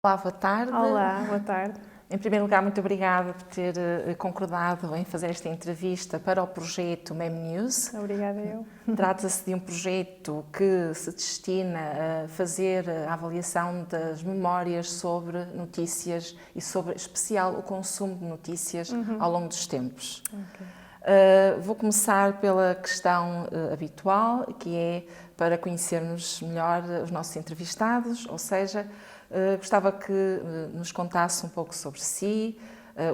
Olá, boa tarde. Olá, boa tarde. Em primeiro lugar, muito obrigada por ter concordado em fazer esta entrevista para o projeto Mem News. Obrigada eu. Trata-se de um projeto que se destina a fazer a avaliação das memórias sobre notícias e sobre, em especial, o consumo de notícias ao longo dos tempos. Okay. Vou começar pela questão habitual, que é para conhecermos melhor os nossos entrevistados, ou seja, gostava que nos contasse um pouco sobre si,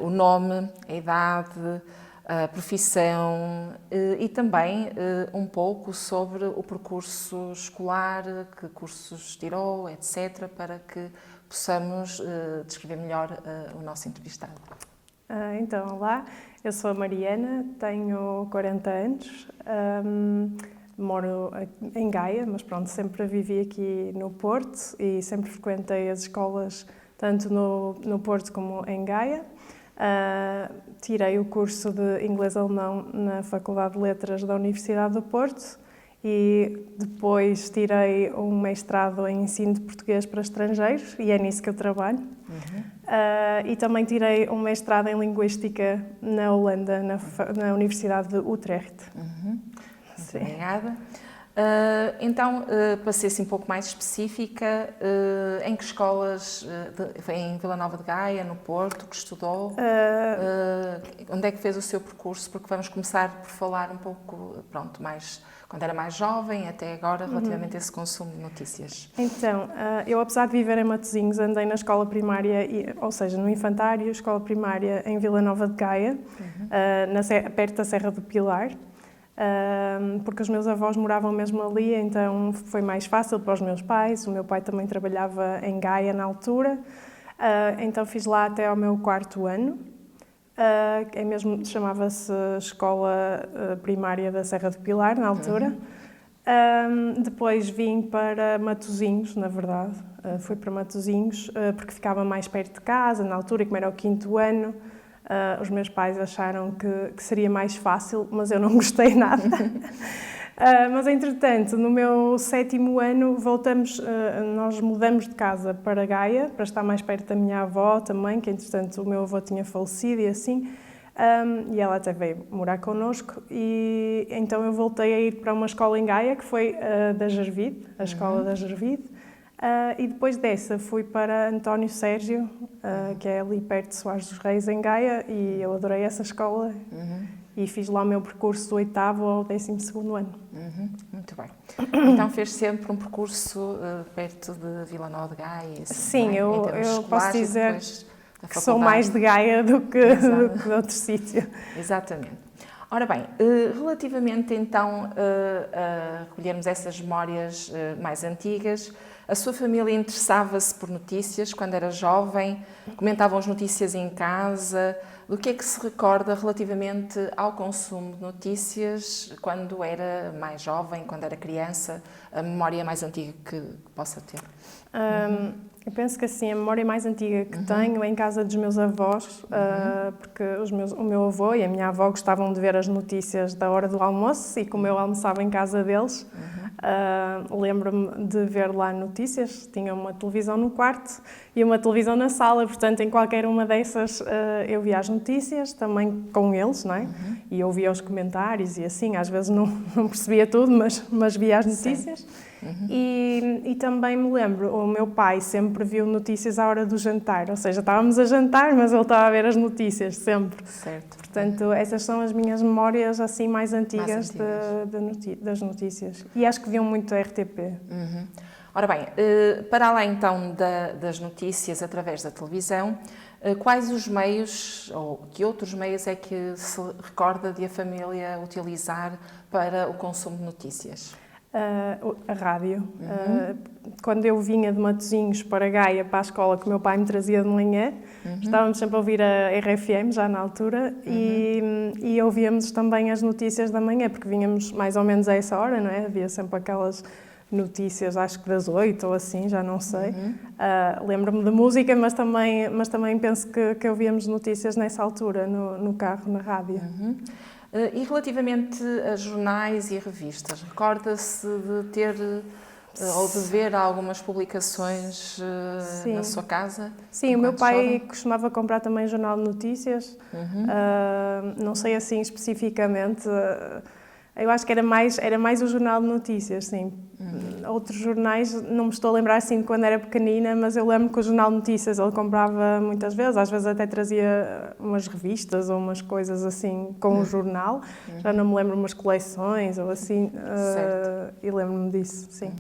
o nome, a idade, a profissão e também um pouco sobre o percurso escolar, que cursos tirou, etc., para que possamos descrever melhor o nosso entrevistado. Então, olá, eu sou a Mariana, tenho 40 anos, moro em Gaia, mas pronto, sempre vivi aqui no Porto e sempre frequentei as escolas tanto no Porto como em Gaia. Tirei o curso de Inglês-Alemão na Faculdade de Letras da Universidade do Porto e depois tirei um mestrado em Ensino de Português para Estrangeiros e é nisso que eu trabalho. E também tirei um mestrado em Linguística na Holanda, na Universidade de Utrecht. Muito obrigada. Então, para ser assim um pouco mais específica, em que escolas, em Vila Nova de Gaia, no Porto, que estudou? Onde é que fez o seu percurso? Porque vamos começar por falar um pouco, pronto, mais quando era mais jovem, até agora, relativamente a esse consumo de notícias. Então, eu apesar de viver em Matosinhos, andei na escola primária, ou seja, no infantário, escola primária em Vila Nova de Gaia, perto da Serra do Pilar. Porque os meus avós moravam mesmo ali, então foi mais fácil para os meus pais. O meu pai também trabalhava em Gaia na altura, então fiz lá até ao meu 4º ano. É mesmo, chamava-se Escola Primária da Serra do Pilar, na altura. Depois vim para Matosinhos, na verdade. Fui para Matosinhos porque ficava mais perto de casa, na altura, como era o 5º ano. Os meus pais acharam que seria mais fácil, mas eu não gostei nada. Mas, entretanto, no meu 7º ano, nós mudamos de casa para Gaia, para estar mais perto da minha avó também, que, entretanto, o meu avô tinha falecido e assim, e ela até veio morar connosco, e então eu voltei a ir para uma escola em Gaia, que foi da Gervide, a escola da Gervide. E depois dessa fui para António Sérgio, que é ali perto de Soares dos Reis, em Gaia, e eu adorei essa escola e fiz lá o meu percurso do 8º ao 12º ano. Muito bem. Então fez sempre um percurso perto de Vila Nova de Gaia? Assim, sim, eu posso dizer que sou mais de Gaia do que de outro sítio. Exatamente. Ora bem, relativamente então a recolhermos essas memórias mais antigas, a sua família interessava-se por notícias quando era jovem? Comentavam as notícias em casa? Do que é que se recorda relativamente ao consumo de notícias quando era mais jovem, quando era criança? A memória mais antiga que possa ter? Eu penso que assim, a memória mais antiga que tenho é em casa dos meus avós, porque o meu avô e a minha avó gostavam de ver as notícias da hora do almoço e como eu almoçava em casa deles, lembro-me de ver lá notícias. Tinha uma televisão no quarto e uma televisão na sala, portanto em qualquer uma dessas eu via as notícias, também com eles, não é? E ouvia os comentários e assim, às vezes não percebia tudo, mas via as notícias. E também me lembro, o meu pai sempre viu notícias à hora do jantar, ou seja, estávamos a jantar, mas ele estava a ver as notícias sempre. Certo. Portanto, essas são as minhas memórias assim mais antigas, das notícias. E acho que viam muito a RTP. Ora bem, para além então das notícias através da televisão, quais os meios, ou que outros meios é que se recorda de a família utilizar para o consumo de notícias? A rádio. Quando eu vinha de Matosinhos para Gaia, para a escola que o meu pai me trazia de manhã, estávamos sempre a ouvir a RFM, já na altura, e ouvíamos também as notícias da manhã, porque vinhamos mais ou menos a essa hora, não é? Havia sempre aquelas notícias, acho que das 8 ou assim, já não sei. Lembro-me de música, mas também penso que ouvíamos notícias nessa altura, no carro, na rádio. E relativamente a jornais e revistas, recorda-se de ter ou de ver algumas publicações na sua casa? Sim, o meu enquanto pai jovem? costumava comprar também jornal de notícias, não sei assim especificamente, eu acho que era mais o jornal de notícias, sim. Outros jornais, não me estou a lembrar assim de quando era pequenina, mas eu lembro que o jornal de notícias ele comprava muitas vezes, às vezes até trazia umas revistas ou umas coisas assim com o jornal, já não me lembro, umas coleções ou assim, e lembro-me disso, sim.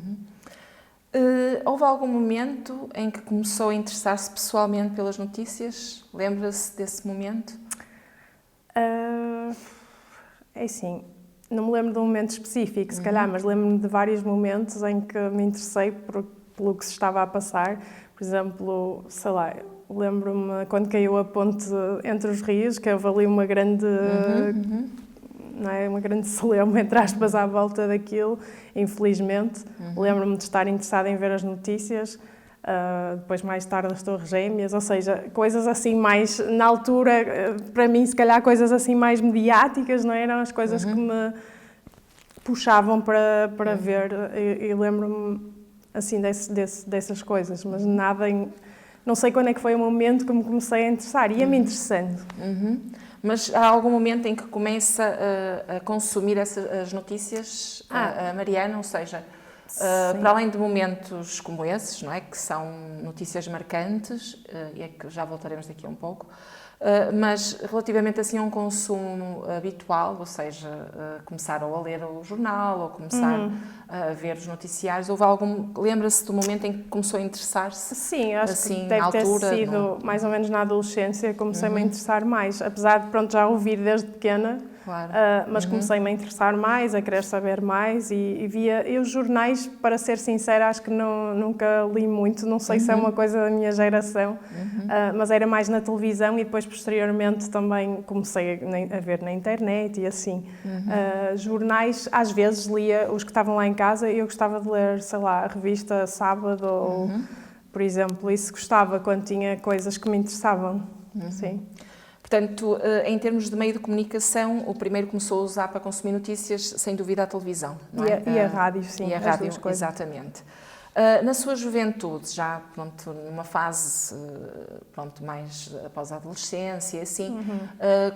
Houve algum momento em que começou a interessar-se pessoalmente pelas notícias? Lembra-se desse momento? É assim, não me lembro de um momento específico, se calhar, mas lembro-me de vários momentos em que me interessei pelo que se estava a passar. Por exemplo, sei lá, lembro-me quando caiu a ponte entre os rios, que houve ali uma grande, não é, uma grande celeuma, entre aspas, à volta daquilo, infelizmente. Lembro-me de estar interessada em ver as notícias. Depois mais tarde as Torres Gêmeas, ou seja, coisas assim mais, na altura, para mim se calhar coisas assim mais mediáticas, não é? Eram as coisas que me puxavam para ver e lembro-me assim dessas coisas, mas nada não sei quando é que foi o momento que me comecei a interessar, ia-me interessando. Mas há algum momento em que começa a consumir as notícias, a Mariana, ou seja, para além de momentos como esses, não é, que são notícias marcantes, e é que já voltaremos daqui a um pouco, mas relativamente assim a um consumo habitual, ou seja, começar ou a ler o jornal ou começar a ver os noticiários, lembra-se do momento em que começou a interessar-se? Sim, acho assim, que deve ter altura, sido mais ou menos na adolescência, comecei-me a interessar mais, apesar de pronto, já ouvir desde pequena, Claro. mas comecei-me a interessar mais, a querer saber mais e via. Eu, jornais, para ser sincera, acho que nunca li muito, não sei se é uma coisa da minha geração, mas era mais na televisão e depois, posteriormente, também comecei a ver na internet e assim. Jornais, às vezes lia os que estavam lá em casa e eu gostava de ler, sei lá, a revista Sábado ou, por exemplo, isso gostava quando tinha coisas que me interessavam. Sim. Portanto, em termos de meio de comunicação, o primeiro começou a usar para consumir notícias, sem dúvida, a televisão, não é? E a rádio, sim. E a as rádio, duas coisas. exatamente. Na sua juventude, já pronto, numa fase pronto, mais após a adolescência, assim,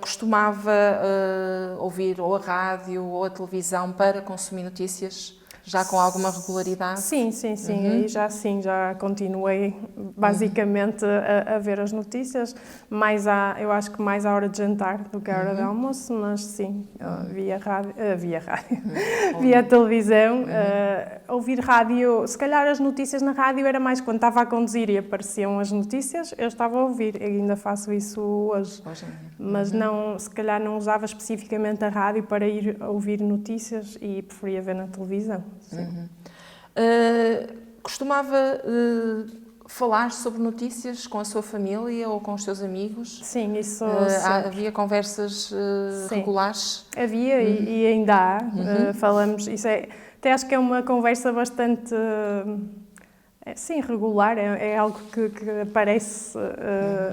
costumava ouvir ou a rádio ou a televisão para consumir notícias, já com alguma regularidade? Sim. Aí já continuei basicamente a ver as notícias, eu acho que mais à hora de jantar do que à hora de almoço, mas sim, via rádio, via televisão, ouvir rádio, se calhar as notícias na rádio era mais quando estava a conduzir e apareciam as notícias, eu estava a ouvir, eu ainda faço isso hoje. Mas não, se calhar não usava especificamente a rádio para ir ouvir notícias e preferia ver na televisão. Sim. Costumava falar sobre notícias com a sua família ou com os seus amigos? Sim, isso havia conversas regulares? Havia e ainda há. Falamos, até acho que é uma conversa bastante sim, regular, é algo que aparece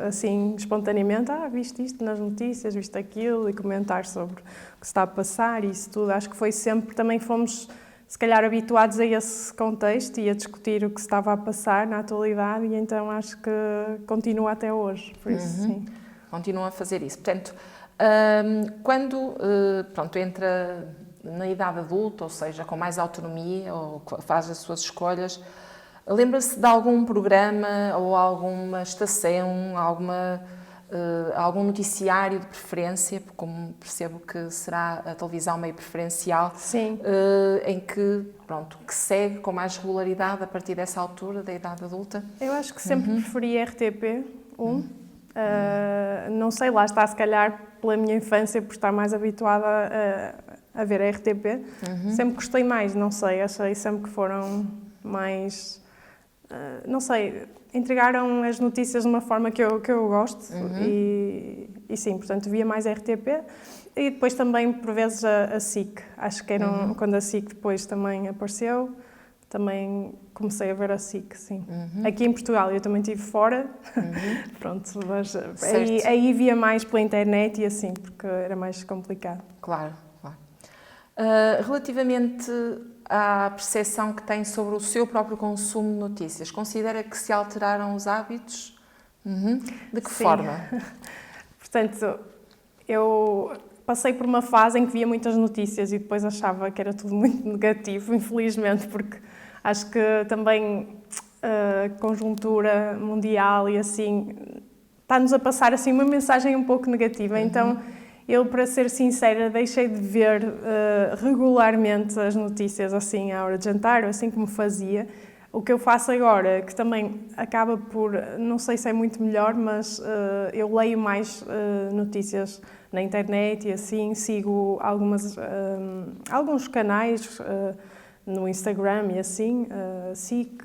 assim espontaneamente. Viste isto nas notícias, viste aquilo, e comentar sobre o que se está a passar e isso tudo. Acho que foi sempre, também fomos se calhar habituados a esse contexto e a discutir o que se estava a passar na atualidade e então acho que continua até hoje, por isso sim. Continua a fazer isso. Portanto, quando pronto, entra na idade adulta, ou seja, com mais autonomia ou faz as suas escolhas, lembra-se de algum programa ou alguma estação, algum noticiário de preferência, como percebo que será a televisão meio preferencial, sim. Em que, pronto, que segue com mais regularidade a partir dessa altura, da idade adulta? Eu acho que sempre preferi RTP1. Não sei, lá está, se calhar pela minha infância, por estar mais habituada a ver a RTP. Sempre gostei mais, não sei, achei sempre que foram mais... não sei, entregaram as notícias de uma forma que eu gosto e sim, portanto via mais RTP e depois também por vezes a SIC, acho que eram quando a SIC depois também apareceu, também comecei a ver a SIC, sim. Aqui em Portugal, eu também estive fora, pronto, mas aí via mais pela internet e assim, porque era mais complicado. Claro. Relativamente à percepção que tem sobre o seu próprio consumo de notícias? Considera que se alteraram os hábitos? De que forma? Portanto, eu passei por uma fase em que via muitas notícias e depois achava que era tudo muito negativo, infelizmente, porque acho que também a conjuntura mundial e assim está-nos a passar assim uma mensagem um pouco negativa. Então, eu, para ser sincera, deixei de ver regularmente as notícias assim à hora de jantar, assim como fazia. O que eu faço agora, que também acaba por, não sei se é muito melhor, mas eu leio mais notícias na internet e assim, sigo alguns canais no Instagram e assim, SIC,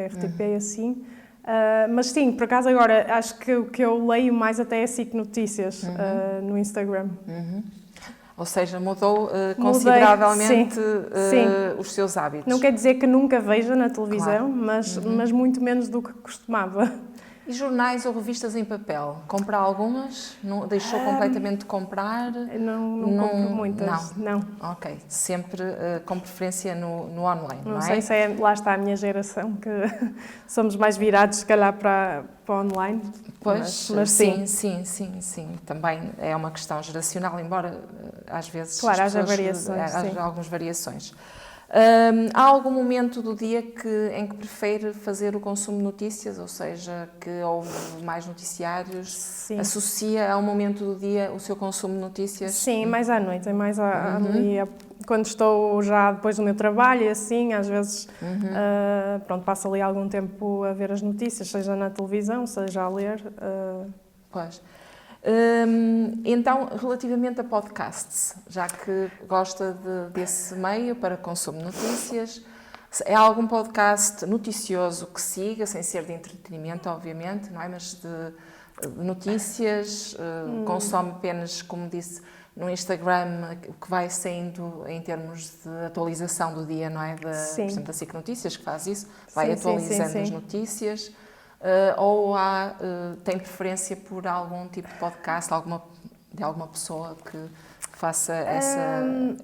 RTP e assim. Mas sim, por acaso agora acho que o que eu leio mais até é SIC Notícias no Instagram. Ou seja, mudou consideravelmente os seus hábitos. Não quer dizer que nunca veja na televisão, Claro. mas muito menos do que costumava. E jornais ou revistas em papel? Compra algumas? Não, deixou completamente de comprar? Não compro muitas, não. Ok, sempre com preferência no online, não é? Não sei se é, lá está a minha geração, que somos mais virados, se calhar, para online. Pois, mas sim. Também é uma questão geracional, embora às vezes claro, as pessoas, haja algumas variações. Há algum momento do dia em que prefere fazer o consumo de notícias, ou seja, que houve mais noticiários? Sim. Associa a um momento do dia o seu consumo de notícias? Sim, mais à noite, é mais à dia. Quando estou já depois do meu trabalho e assim, às vezes pronto, passo ali algum tempo a ver as notícias, seja na televisão, seja a ler. Pois. Então, relativamente a podcasts, já que gosta desse meio para consumo de notícias, é algum podcast noticioso que siga, sem ser de entretenimento, obviamente, não é? Mas de notícias, consome apenas, como disse, no Instagram, o que vai saindo em termos de atualização do dia, não é? Por exemplo, da SIC Notícias, que faz isso, vai atualizando as notícias. Ou tem preferência por algum tipo de podcast, de alguma pessoa que faça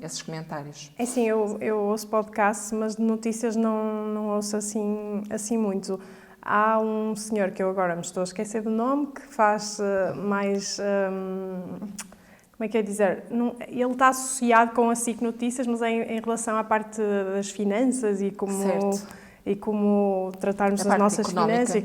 esses comentários? É assim, eu ouço podcasts, mas de notícias não ouço assim muito. Há um senhor que eu agora me estou a esquecer do nome, que faz mais... como é que é dizer? Ele está associado com a SIC Notícias, mas é em relação à parte das finanças e como tratarmos das nossas finanças,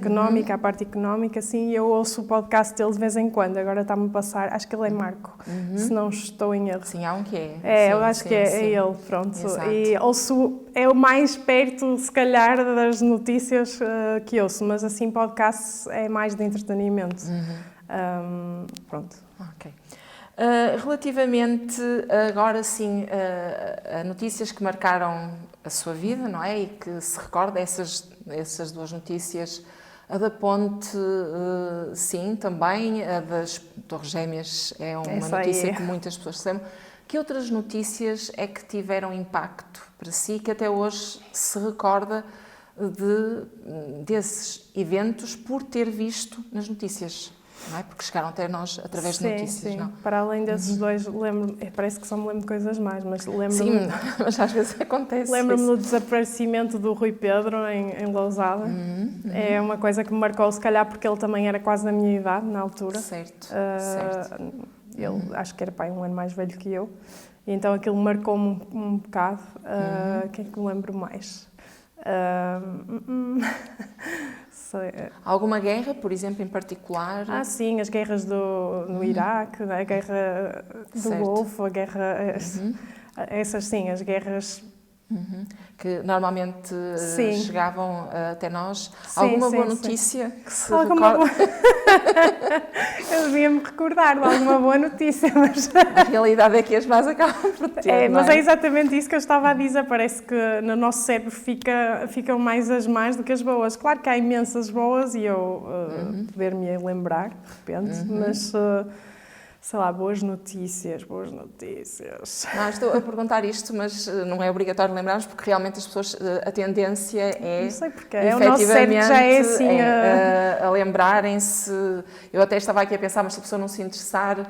a parte económica, assim, eu ouço o podcast dele de vez em quando, agora está-me a passar, acho que ele é Marco, se não estou em erro. Sim, há um que é. Eu acho que é ele, pronto. Exato. E ouço, é o mais perto, se calhar, das notícias que ouço, mas assim, podcast é mais de entretenimento. Pronto. Ok. Relativamente, agora sim, a notícias que marcaram a sua vida, não é? E que se recorda, essas duas notícias, a da ponte, sim, também, a das Torres Gêmeas é uma notícia que muitas pessoas se lembram. Que outras notícias é que tiveram impacto para si, que até hoje se recorda desses eventos por ter visto nas notícias? Não é? Porque chegaram até nós através de notícias, sim. não? Para além desses dois, parece que só me lembro de coisas mais, mas lembro-me... Sim, mas às vezes acontece. Lembro-me do desaparecimento do Rui Pedro em Lousada. É uma coisa que me marcou, se calhar, porque ele também era quase da minha idade, na altura. Certo. Ele, acho que era pai, 1 ano mais velho que eu. E então aquilo marcou-me um bocado. O que é que me lembro mais? Alguma guerra, por exemplo, em particular? Sim, as guerras no Iraque, a guerra do Golfo, a guerra... Essas sim, as guerras... Que normalmente chegavam até nós. Alguma boa notícia que se recorda? Eu devia-me recordar de alguma boa notícia, mas... A realidade é que as más acabam por ter, mas é exatamente isso que eu estava a dizer. Parece que no nosso cérebro ficam mais as más do que as boas. Claro que há imensas boas e eu poder-me lembrar, de repente, mas... sei lá, boas notícias, boas notícias. Não, estou a perguntar isto, mas não é obrigatório lembrarmos, porque realmente as pessoas, a tendência é, não sei porque, é o nosso cérebro já é assim a lembrarem-se. Eu até estava aqui a pensar, mas se a pessoa não se interessar,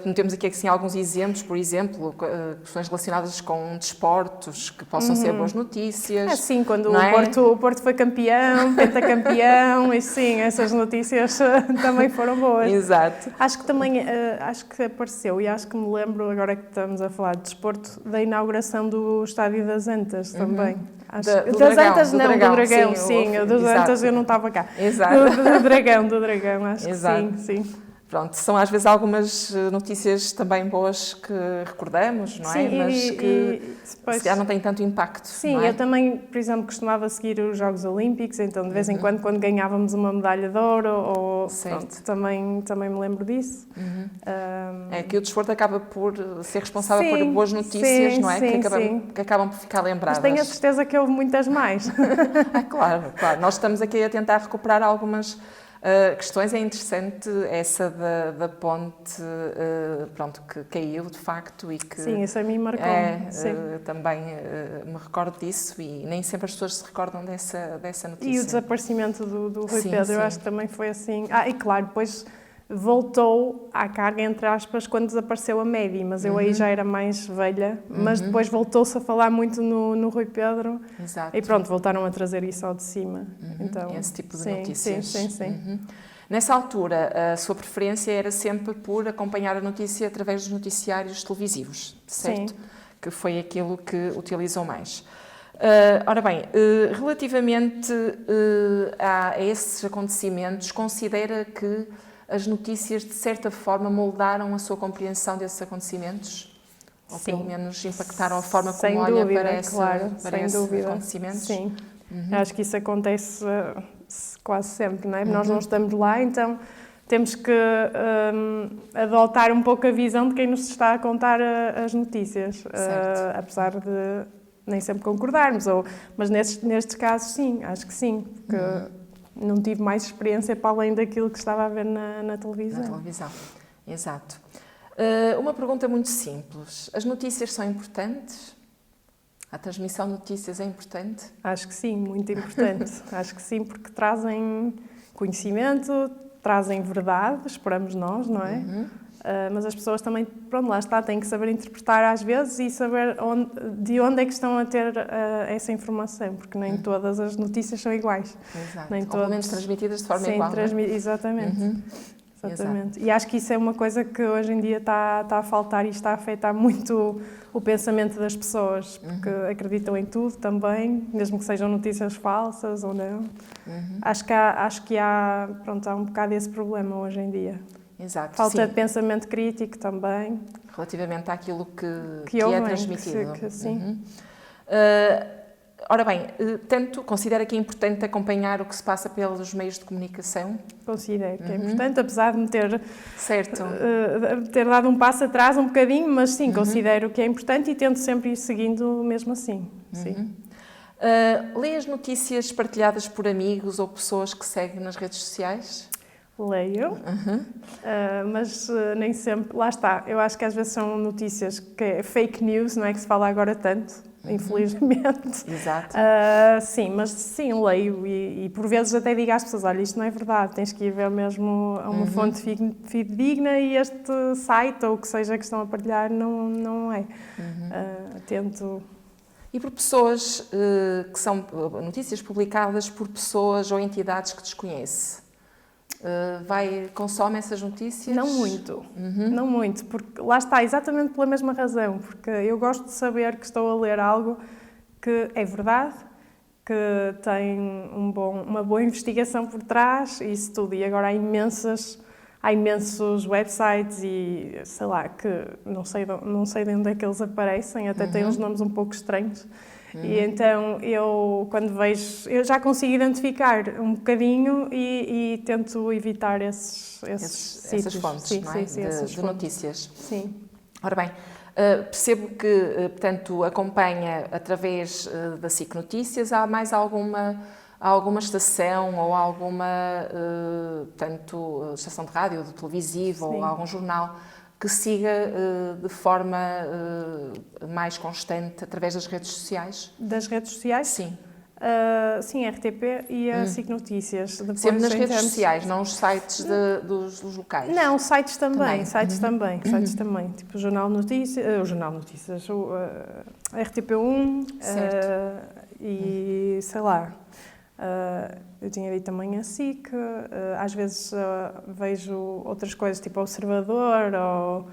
como temos aqui assim, alguns exemplos, por exemplo, questões relacionadas com desportos, que possam ser boas notícias. Sim, quando o Porto foi campeão, pentacampeão, e sim, essas notícias também foram boas. Exato. Acho que também, acho que apareceu, e acho que me lembro, agora que estamos a falar de desporto, da inauguração do Estádio das Antas também. Do Dragão, sim, o dos Antas eu não estava cá. Exato. Do Dragão, acho Exato. que sim. Pronto, são às vezes algumas notícias também boas que recordamos, não é? Sim, mas que se calhar não têm tanto impacto. Sim, não é? eu também, por exemplo, costumava seguir os Jogos Olímpicos, então de vez em quando ganhávamos uma medalha de ouro, ou pronto, também me lembro disso. É que o desporto acaba por ser responsável por boas notícias, não é? Que acabam por ficar lembradas. Mas tenho a certeza que houve muitas mais. Claro. Nós estamos aqui a tentar recuperar algumas questões. É interessante essa da ponte, pronto, que caiu de facto e que... Sim, isso a mim marcou. Também me recordo disso e nem sempre as pessoas se recordam dessa notícia. E o desaparecimento do Rui Pedro, sim. Eu acho que também foi assim... e claro, depois voltou à carga, entre aspas, quando desapareceu a Médi, mas eu aí já era mais velha, mas depois voltou-se a falar muito no Rui Pedro. Exato. E pronto, voltaram a trazer isso ao de cima. Então, esse tipo de notícias. Sim. Nessa altura, a sua preferência era sempre por acompanhar a notícia através dos noticiários televisivos, certo? Sim. Que foi aquilo que utilizou mais. Ora bem, relativamente a esses acontecimentos, considera que as notícias, de certa forma, moldaram a sua compreensão desses acontecimentos? Ou pelo menos impactaram a forma como olha para esses acontecimentos? Sim, acho que isso acontece quase sempre, não é? Nós não estamos lá, então temos que adotar um pouco a visão de quem nos está a contar as notícias, apesar de nem sempre concordarmos, mas nestes casos sim, acho que sim, porque não tive mais experiência para além daquilo que estava a ver na televisão. Na televisão, exato. Uma pergunta muito simples. As notícias são importantes? A transmissão de notícias é importante? Acho que sim, muito importante. Acho que sim, porque trazem conhecimento, trazem verdade, esperamos nós, não é? Mas as pessoas também, pronto, lá está, têm que saber interpretar às vezes e saber de onde é que estão a ter essa informação, porque nem todas as notícias são iguais. Exato. Ou pelo menos transmitidas de forma igual. Exatamente. Exatamente. E acho que isso é uma coisa que hoje em dia está a faltar e está a afetar muito o pensamento das pessoas, porque acreditam em tudo também, mesmo que sejam notícias falsas ou não. Acho que há um bocado esse problema hoje em dia. Exato, falta de pensamento crítico também. Relativamente àquilo que é transmitido. Sim. Ora bem, tanto considera que é importante acompanhar o que se passa pelos meios de comunicação? Considero que é importante, apesar de me ter, certo. ter dado um passo atrás um bocadinho, mas sim, considero que é importante e tento sempre ir seguindo mesmo assim. Sim. Lê as notícias partilhadas por amigos ou pessoas que segue nas redes sociais? Leio, mas nem sempre, lá está, eu acho que às vezes são notícias que é fake news, não é que se fala agora tanto, infelizmente. Exato. Sim, mas sim, leio e por vezes até digo às pessoas, olha, isto não é verdade, tens que ir ver mesmo a uma fonte fidedigna e este site ou o que seja que estão a partilhar não é. Tento... E por pessoas que são notícias publicadas por pessoas ou entidades que desconhece? Consome essas notícias? Não muito, não muito, porque lá está, exatamente pela mesma razão, porque eu gosto de saber que estou a ler algo que é verdade, que tem uma boa investigação por trás, e isso tudo, e agora há imensos websites e, sei lá, que não sei de onde é que eles aparecem, até têm uns nomes um pouco estranhos. E então eu, quando vejo, eu já consigo identificar um bocadinho e tento evitar essas fontes, não é? De notícias. Sim. Ora bem, percebo que, portanto, acompanha através da SIC Notícias. Há mais alguma há alguma estação ou alguma, portanto, estação de rádio, de televisiva ou algum jornal que siga de forma mais constante através das redes sociais? Das redes sociais? Sim. Sim, a RTP e a SIC Notícias. Depois, sempre nas redes sociais, não os sites dos locais? Não, sites também. Sites também. Tipo o Jornal de Notícias, a RTP1 e sei lá. Eu tinha dito também a SIC, às vezes vejo outras coisas, tipo o Observador ou...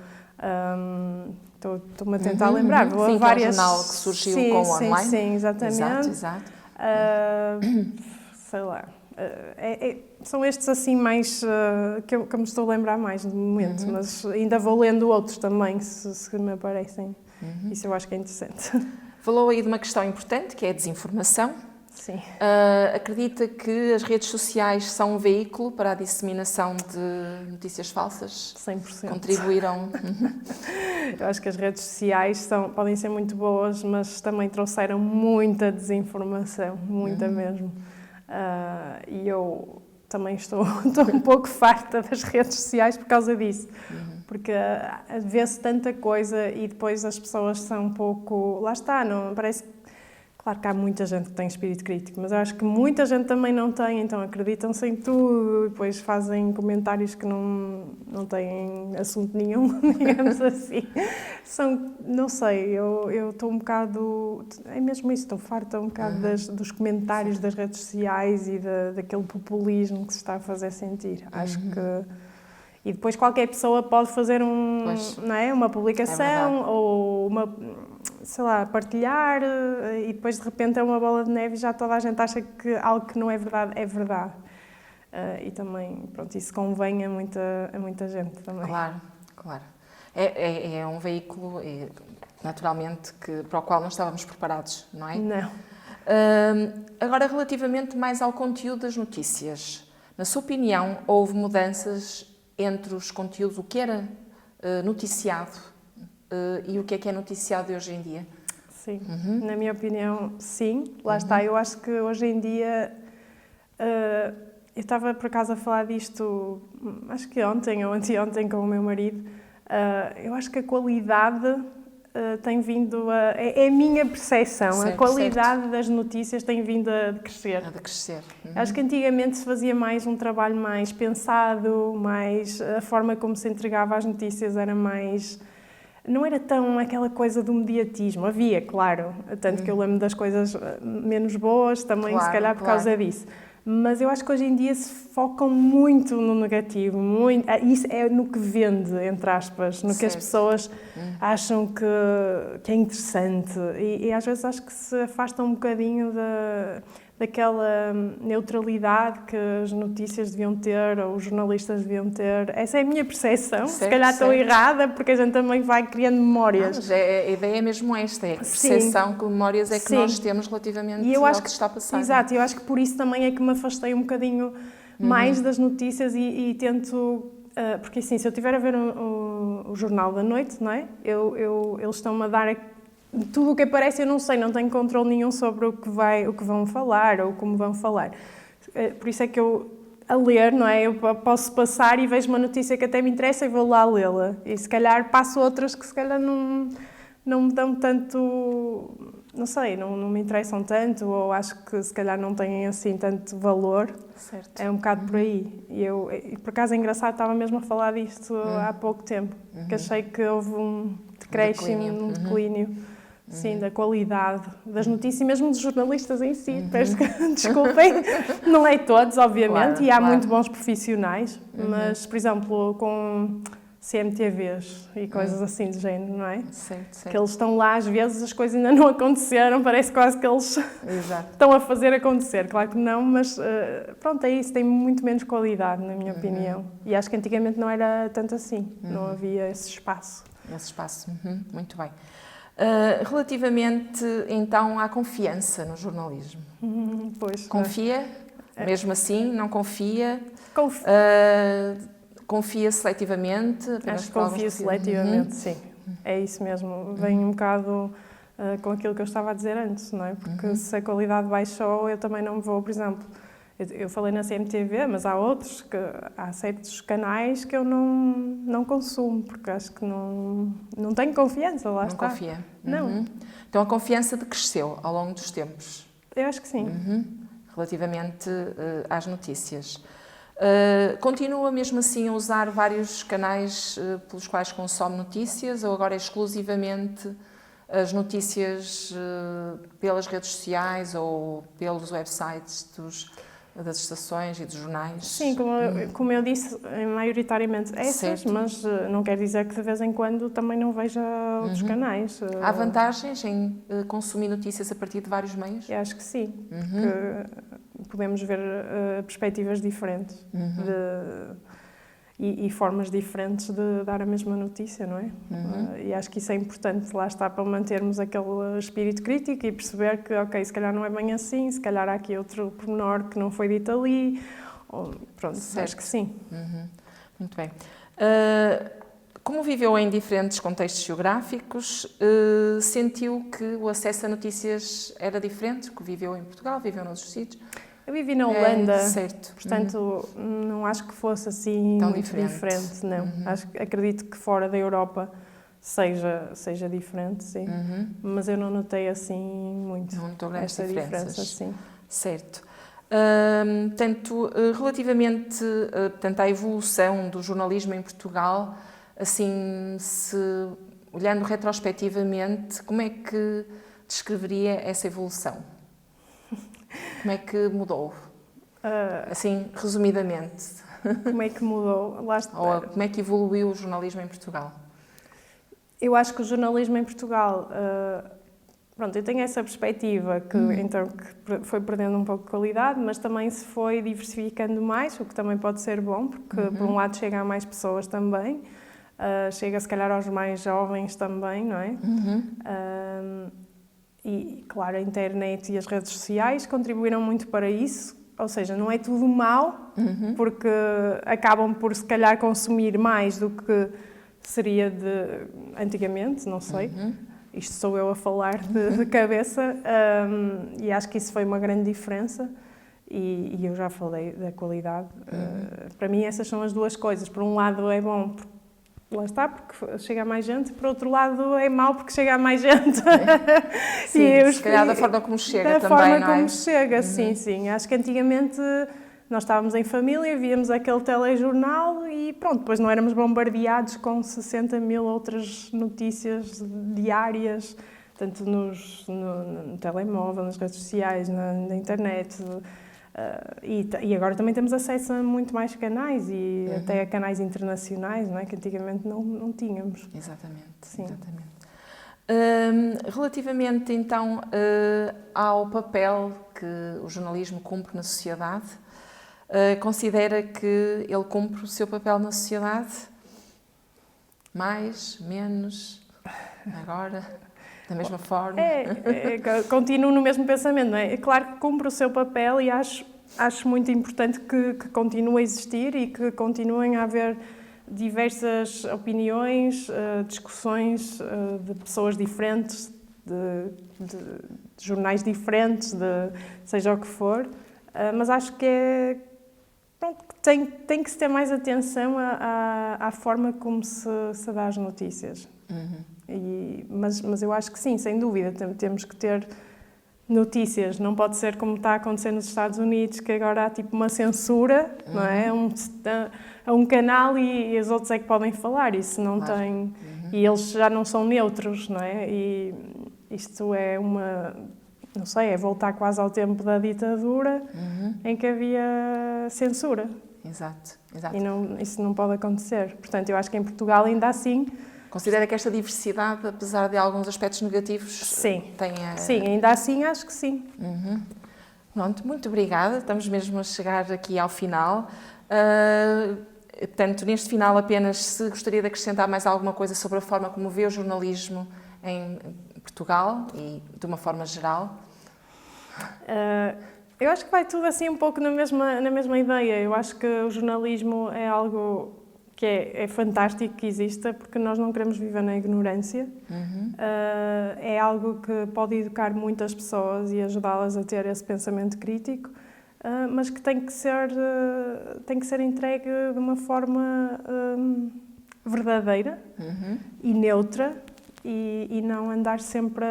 Estou-me a tentar lembrar. Sim, várias... que é um jornal que surgiu com o online. Sim, exatamente. Exato. Sei lá. São estes assim mais que eu me estou a lembrar mais no momento, mas ainda vou lendo outros também, se me aparecem. Isso eu acho que é interessante. Falou aí de uma questão importante, que é a desinformação. Sim. Acredita que as redes sociais são um veículo para a disseminação de notícias falsas? 100%. Contribuíram? Eu acho que as redes sociais podem ser muito boas, mas também trouxeram muita desinformação, muita mesmo. E eu também estou um pouco farta das redes sociais por causa disso. Porque vê-se tanta coisa e depois as pessoas são um pouco... Lá está, não parece... Claro que há muita gente que tem espírito crítico, mas eu acho que muita gente também não tem, então acreditam-se em tudo e depois fazem comentários que não têm assunto nenhum, digamos assim. Não sei, eu estou um bocado... É mesmo isso, estou farta um bocado dos comentários das redes sociais e daquele populismo que se está a fazer sentir. Acho que... E depois qualquer pessoa pode fazer não é, uma publicação ou sei lá, partilhar e depois de repente é uma bola de neve e já toda a gente acha que algo que não é verdade é verdade. E também, pronto, isso convém a muita gente também. Claro. É um veículo, naturalmente, para o qual não estávamos preparados, não é? Não. Agora, relativamente mais ao conteúdo das notícias, na sua opinião, houve mudanças entre os conteúdos, o que era noticiado e o que é noticiado hoje em dia? Sim, na minha opinião, sim. Lá está, eu acho que hoje em dia... eu estava por acaso a falar disto, acho que ontem ou anteontem com o meu marido. Eu acho que a qualidade tem vindo a... É a minha percepção, certo, a qualidade das notícias tem vindo a crescer. Acho que antigamente se fazia mais um trabalho mais pensado, a forma como se entregava as notícias era mais... Não era tão aquela coisa do mediatismo, havia, claro, tanto que eu lembro das coisas menos boas também, se calhar por causa disso. Mas eu acho que hoje em dia se focam muito no negativo, isso é no que vende, entre aspas, no que as pessoas acham que é interessante. E às vezes acho que se afastam um bocadinho daquela neutralidade que as notícias deviam ter, ou os jornalistas deviam ter. Essa é a minha percepção, se calhar estou errada, porque a gente também vai criando memórias. Mas a ideia é mesmo esta, é a percepção que memórias é que nós temos relativamente ao que está a passar. Exato, eu acho que por isso também é que me afastei um bocadinho mais das notícias e tento... porque assim, se eu estiver a ver o Jornal da Noite, não é? Eles estão-me a dar... Tudo o que aparece eu não sei, não tenho controle nenhum sobre o que vão falar ou como vão falar. Por isso é que eu, a ler, não é? Eu posso passar e vejo uma notícia que até me interessa e vou lá lê-la. E se calhar passo outras que se calhar não me dão tanto, não sei, não me interessam tanto ou acho que se calhar não têm assim tanto valor. Certo. É um bocado por aí. E por acaso é engraçado, estava mesmo a falar disto há pouco tempo, que achei que houve um decréscimo, um declínio. Sim, da qualidade das notícias e mesmo dos jornalistas em si. Desculpem, não é todos, obviamente, e há muito bons profissionais, mas, por exemplo, com CMTVs e coisas assim de género, não é? Certo. Que eles estão lá, às vezes as coisas ainda não aconteceram, parece quase que eles estão a fazer acontecer. Claro que não, mas pronto, é isso, tem muito menos qualidade, na minha opinião. E acho que antigamente não era tanto assim, não havia esse espaço. Muito bem. Relativamente, então, à confiança no jornalismo. Pois. Confia? Mesmo assim, não confia? Confia seletivamente? Acho que confia seletivamente, sim. É isso mesmo. Vem um bocado com aquilo que eu estava a dizer antes, não é? Porque se a qualidade baixou, eu também não me vou, por exemplo, eu falei na CMTV, mas há certos canais que eu não consumo, porque acho que não tenho confiança, lá está. Não confia? Não. Então a confiança decresceu ao longo dos tempos? Eu acho que sim. Relativamente às notícias. Continua mesmo assim a usar vários canais pelos quais consome notícias ou agora é exclusivamente as notícias pelas redes sociais ou pelos websites das estações e dos jornais? Sim, como eu disse, maioritariamente essas, Certo. mas não quer dizer que de vez em quando também não veja outros canais. Há vantagens em consumir notícias a partir de vários meios? Eu acho que sim, porque podemos ver perspectivas diferentes e formas diferentes de dar a mesma notícia, não é? E acho que isso é importante, lá está, para mantermos aquele espírito crítico e perceber que, ok, se calhar não é bem assim, se calhar há aqui outro pormenor que não foi dito ali. Pronto, Certo. acho que sim. Muito bem. Como viveu em diferentes contextos geográficos, sentiu que o acesso a notícias era diferente? Que viveu em Portugal, viveu noutros sítios? Eu vivi na Holanda, certo. portanto, não acho que fosse assim Tão muito diferente, diferente. não. Acredito que fora da Europa seja diferente, sim. Mas eu não notei assim muito Não notou grandes esta diferenças. diferença, sim. Certo. Relativamente à evolução do jornalismo em Portugal, assim, olhando retrospectivamente, como é que descreveria essa evolução? Como é que mudou? Assim, resumidamente. Como é que mudou? Lá está. Ou como é que evoluiu o jornalismo em Portugal? Eu acho que o jornalismo em Portugal, pronto, eu tenho essa perspectiva que foi perdendo um pouco de qualidade, mas também se foi diversificando mais, o que também pode ser bom, porque por um lado chega a mais pessoas também, chega se calhar aos mais jovens também, não é? E, claro, a internet e as redes sociais contribuíram muito para isso, ou seja, não é tudo mau, porque acabam por, se calhar, consumir mais do que seria antigamente, não sei. Isto sou eu a falar de cabeça, e acho que isso foi uma grande diferença. E eu já falei da qualidade. Para mim, essas são as duas coisas. Por um lado, é bom, lá está, porque chega a mais gente. Por outro lado, é mau, porque chega a mais gente. Sim, se calhar da forma como chega também, não é? Da forma como chega, sim. Acho que antigamente nós estávamos em família, víamos aquele telejornal e pronto, depois não éramos bombardeados com 60 mil outras notícias diárias, tanto no telemóvel, nas redes sociais, na internet. E agora também temos acesso a muito mais canais e até a canais internacionais, não é? Que antigamente não tínhamos. Exatamente. Sim. Relativamente então ao papel que o jornalismo cumpre na sociedade, considera que ele cumpre o seu papel na sociedade? Mais? Menos? Agora? Da mesma forma? Continuo no mesmo pensamento, não é? É claro que cumpre o seu papel e acho muito importante que continue a existir e que continuem a haver diversas opiniões, discussões de pessoas diferentes, de jornais diferentes, seja o que for. Mas acho que tem que se ter mais atenção à forma como se dá as notícias. Mas eu acho que sim, sem dúvida, temos que ter notícias. Não pode ser como está a acontecer nos Estados Unidos, que agora há tipo uma censura, não é? A um canal e os outros é que podem falar. Isso não tem... E eles já não são neutros, não é? E isto é não sei, é voltar quase ao tempo da ditadura, em que havia censura. Exato. E isso não pode acontecer. Portanto, eu acho que em Portugal ainda assim... Considera que esta diversidade, apesar de alguns aspectos negativos, tem Sim, ainda assim acho que sim. Pronto, muito obrigada. Estamos mesmo a chegar aqui ao final. Portanto, neste final apenas se gostaria de acrescentar mais alguma coisa sobre a forma como vê o jornalismo em Portugal e de uma forma geral. Eu acho que vai tudo assim um pouco na mesma ideia. Eu acho que o jornalismo é algo que é fantástico que exista, porque nós não queremos viver na ignorância. É algo que pode educar muitas pessoas e ajudá-las a ter esse pensamento crítico, mas que tem que ser entregue de uma forma verdadeira e neutra, e não andar sempre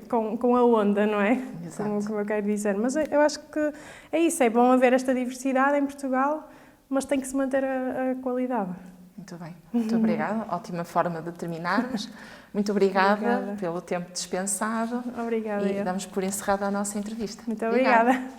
com a onda, não é? Como eu quero dizer. Mas eu acho que é isso, é bom haver esta diversidade em Portugal, mas tem que se manter a qualidade. Muito bem, muito obrigada. Ótima forma de terminarmos. Muito obrigada pelo tempo dispensado. Obrigada. E damos por encerrada a nossa entrevista. Muito obrigada.